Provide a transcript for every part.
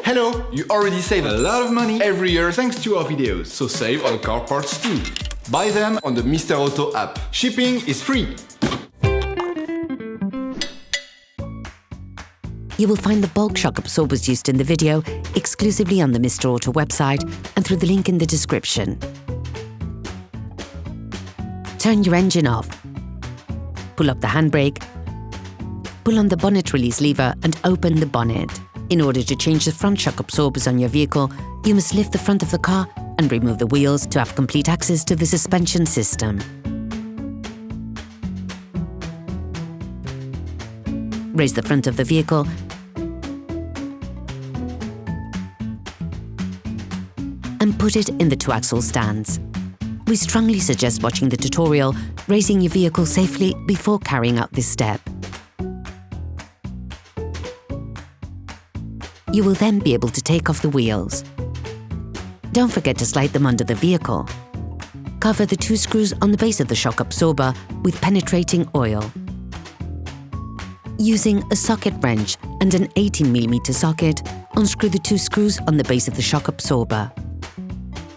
Hello! You already save a lot of money every year thanks to our videos, so save on car parts too. Buy them on the Mr. Auto app. Shipping is free! You will find the bulk shock absorbers used in the video exclusively on the Mr. Auto website and through the link in the description. Turn your engine off. Pull up the handbrake. Pull on the bonnet release lever and open the bonnet. In order to change the front shock absorbers on your vehicle, you must lift the front of the car and remove the wheels to have complete access to the suspension system. Raise the front of the vehicle and put it in the 2-axle stands. We strongly suggest watching the tutorial, raising your vehicle safely before carrying out this step. You will then be able to take off the wheels. Don't forget to slide them under the vehicle. Cover the 2 screws on the base of the shock absorber with penetrating oil. Using a socket wrench and an 18mm socket, unscrew the 2 screws on the base of the shock absorber.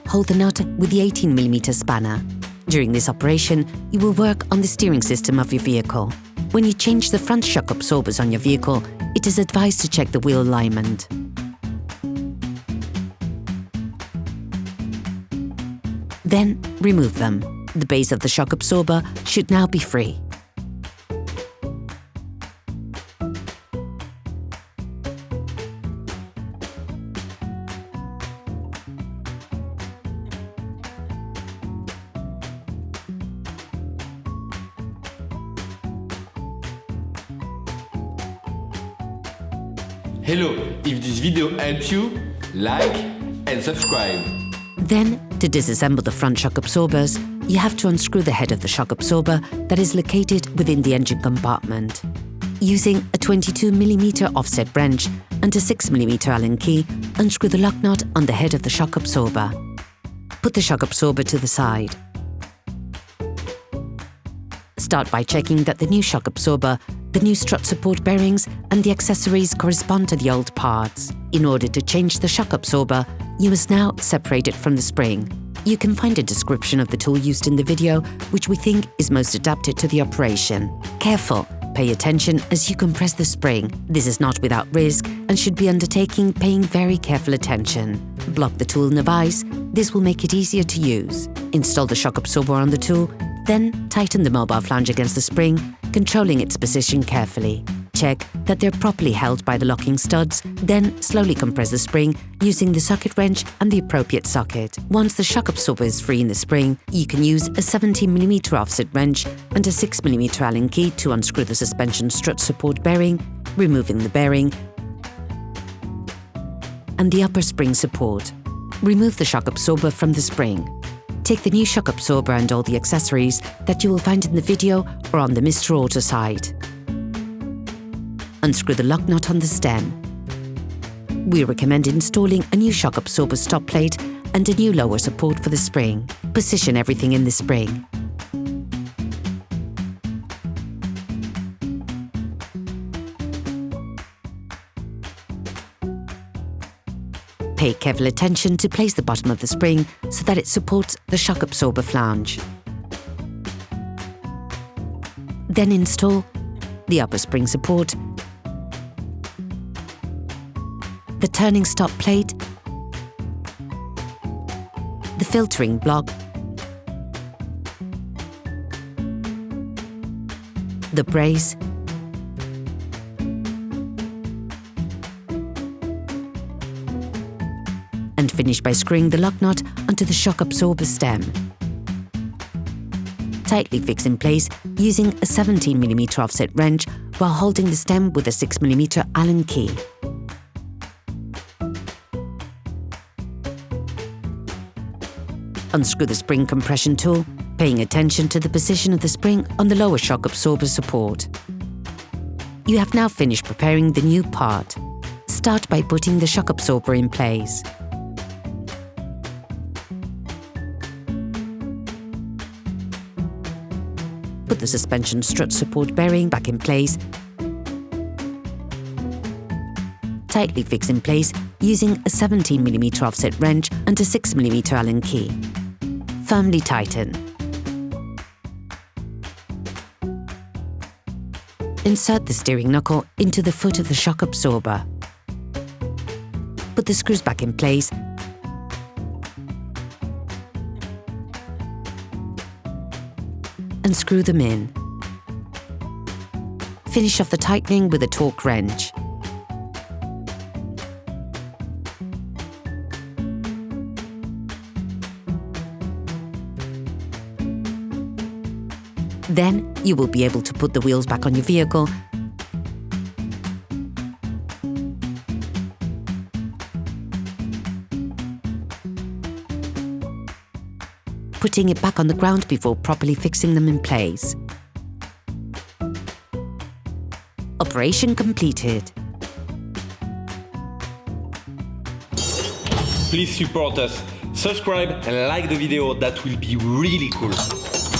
Hold the nut with the 18mm spanner. During this operation, you will work on the steering system of your vehicle. When you change the front shock absorbers on your vehicle, it is advised to check the wheel alignment. Then, remove them. The base of the shock absorber should now be free. Hello! If this video helps you, like and subscribe. Then, to disassemble the front shock absorbers, you have to unscrew the head of the shock absorber that is located within the engine compartment. Using a 22mm offset wrench and a 6mm Allen key, unscrew the lock nut on the head of the shock absorber. Put the shock absorber to the side. Start by checking that the new shock absorber, the new strut support bearings and the accessories correspond to the old parts. In order to change the shock absorber, you must now separate it from the spring. You can find a description of the tool used in the video, which we think is most adapted to the operation. Careful! Pay attention as you compress the spring. This is not without risk and should be undertaken paying very careful attention. Block the tool in a vise. This will make it easier to use. Install the shock absorber on the tool, then tighten the mobile flange against the spring, controlling its position carefully. Check that they're properly held by the locking studs, then slowly compress the spring using the socket wrench and the appropriate socket. Once the shock absorber is free in the spring, you can use a 17mm offset wrench and a 6mm Allen key to unscrew the suspension strut support bearing, removing the bearing and the upper spring support. Remove the shock absorber from the spring. Take the new shock absorber and all the accessories that you will find in the video or on the Mr. Auto site. Unscrew the lock nut on the stem. We recommend installing a new shock absorber stop plate and a new lower support for the spring. Position everything in the spring. Pay careful attention to place the bottom of the spring so that it supports the shock absorber flange. Then install the upper spring support, the turning stop plate, the filtering block, the brace, and finish by screwing the lock nut onto the shock absorber stem. Tightly fix in place using a 17mm offset wrench while holding the stem with a 6mm Allen key. Unscrew the spring compression tool, paying attention to the position of the spring on the lower shock absorber support. You have now finished preparing the new part. Start by putting the shock absorber in place. Put the suspension strut support bearing back in place tightly fix in place using a 17mm offset wrench and a 6mm Allen key. Firmly tighten. Insert the steering knuckle into the foot of the shock absorber. Put the screws back in place and screw them in. Finish off the tightening with a torque wrench. Then you will be able to put the wheels back on your vehicle putting it back on the ground before properly fixing them in place. Operation completed. Please support us, subscribe and like the video, that will be really cool.